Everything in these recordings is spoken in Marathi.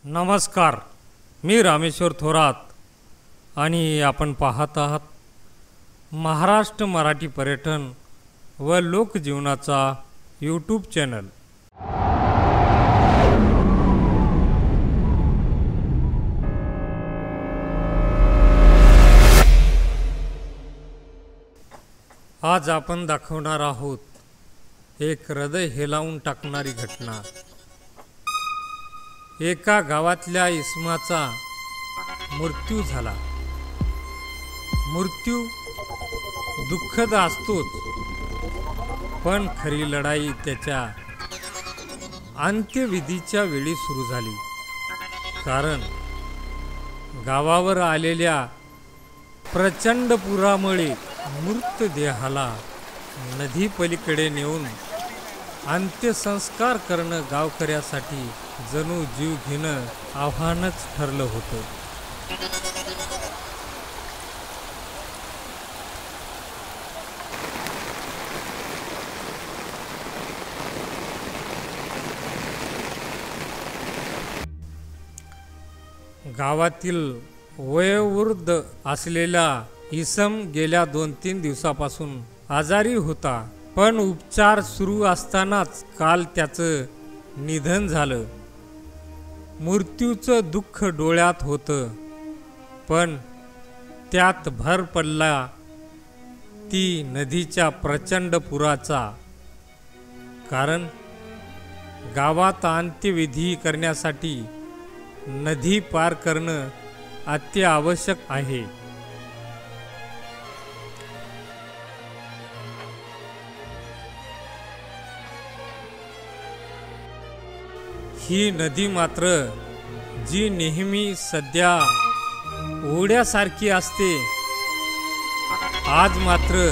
नमस्कार, मी रामेश्वर थोरात आणि आपण पाहत आहात महाराष्ट्र मराठी पर्यटन व लोकजीवनाचा यूट्यूब चॅनल। आज आपण दाखवणार आहोत एक हृदय हेलावून टाकणारी घटना। एका गावातल्या इसमाचा मृत्यू झाला। मृत्यू दुःखद असतोच, पण खरी लढाई त्याच्या अंत्यविधीच्या वेळी सुरू झाली। कारण गावावर आलेल्या प्रचंड पुरामुळे मृतदेहाला नदी पलीकडे नेऊन अंत्यसंस्कार करणं गावकऱ्यासाठी जणू जीव घेणं आव्हानच ठरलं होतं। गावातील वयोवृद्ध असलेला इसम गेल्या 2-3 दिवसापासून आजारी होता, पण उपचार सुरू असतानाच काल त्याचं निधन झालं। मृत्यूचं दुःख डोळ्यात होतं, पण त्यात भर पडला ती नदीच्या प्रचंड पुराचा। कारण गावात अंत्यविधी करण्यासाठी नदी पार करणं अत्यावश्यक आहे। ही नदी मात्र जी नेहमी सध्या ओढ्यासारखी असते, आज मात्र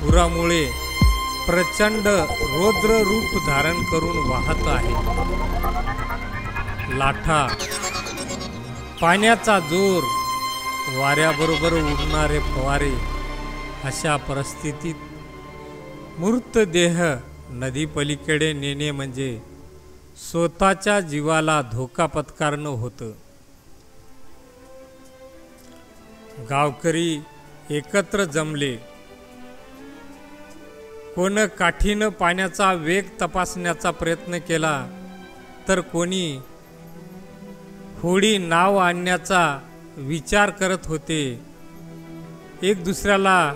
पुरामुळे प्रचंड रौद्र रूप धारण करून वाहत आहे। लाटा, पाण्याचा जोर, वाऱ्याबरोबर उडणारे फवारे, अशा परिस्थितीत मृतदेह नदी पलीकडे नेणे म्हणजे स्वतःच्या जीवाला धोका पत्करणं होतं। गावकरी एकत्र जमले। कोण काठीनं पाण्याचा वेग तपासण्याचा प्रयत्न केला, तर कोणी होडी नाव आणण्याचा विचार करत होते। एक दुसऱ्याला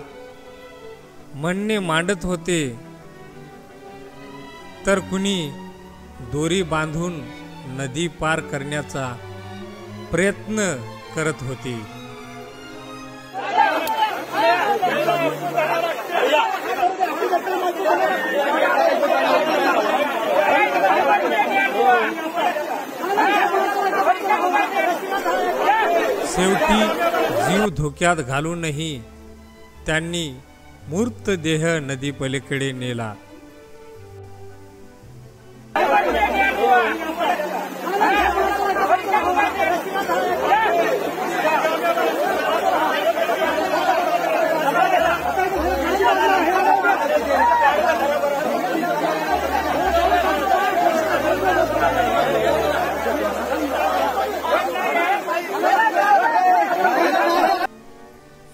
म्हणणे मांडत होते, तर कुणी दोरी बांधून नदी पार करण्याचा प्रयत्न करत होते। शेवटी जीव धोक्यात घालूनही त्यांनी मृतदेह नदी पलीकडे नेला।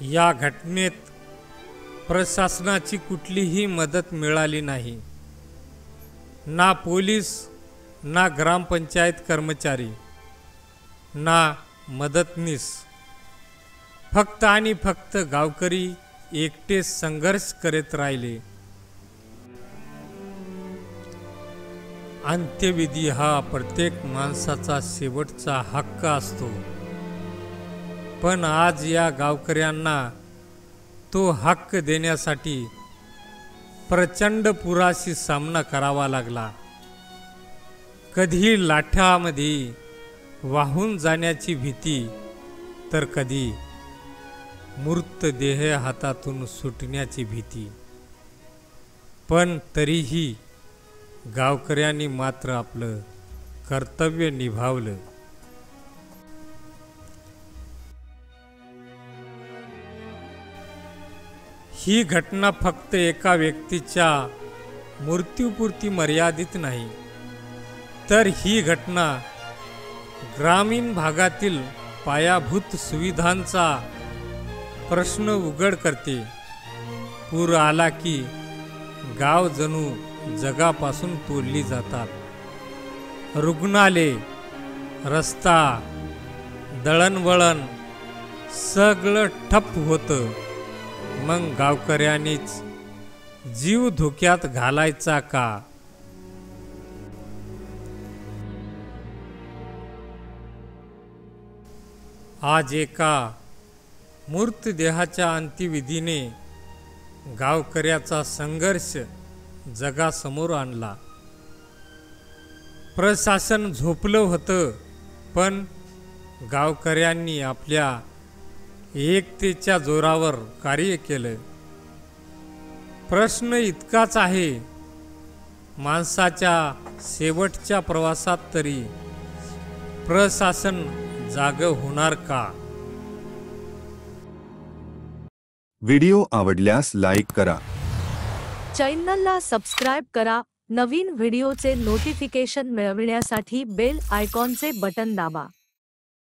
या घटनेत प्रशासनाची कुठलीही मदत मिळाली नाही। ना पोलीस, ना ग्रामपंचायत कर्मचारी, ना मदतनीस। फक्त आणि फक्त गावकरी एकटे संघर्ष करत राहिले। अंत्यविधी हा प्रत्येक माणसाचा शेवटचा हक्क असतो, पण आज या गावकऱ्यांना तो हक्क देण्यासाठी प्रचंड पुराशी सामना करावा लागला। कधी लाटामध्ये वाहून जाण्याची भीती, तर कधी मृतदेह हातातून सुटण्याची भीती। पण तरीही गावकऱ्यांनी मात्र आपलं कर्तव्य निभावलं। ही घटना फक्त एका व्यक्तीच्या मृत्यूपुरती मर्यादित नाही, तर ही घटना ग्रामीण भागातील पायाभूत सुविधांचा प्रश्न उघड करते. पूर आला की गाव जणू जगापासून तोडली जातात. रुग्णालय, रस्ता, दळणवळण सगळं ठप्प होतं. मग गावकऱ्यांनीच जीव धोक्यात घालायचा का? आज एका मृतदेहाच्या अंत्यविधीने गावकऱ्याचा संघर्ष जगासमोर आणला. प्रशासन झोपलं होतं, पण गावकऱ्यांनी आपल्या एकतेच्या जोरावर कार्य केलं. प्रश्न इतकाच आहे, माणसाच्या शेवटच्या प्रवासात तरी प्रशासन जागं होणार का? व्हिडिओ आवडल्यास लाईक करा, चॅनलला सबस्क्राइब करा. नवीन व्हिडिओचे नोटिफिकेशन मिळविण्यासाठी बेल आयकॉनचे बटन दाबा.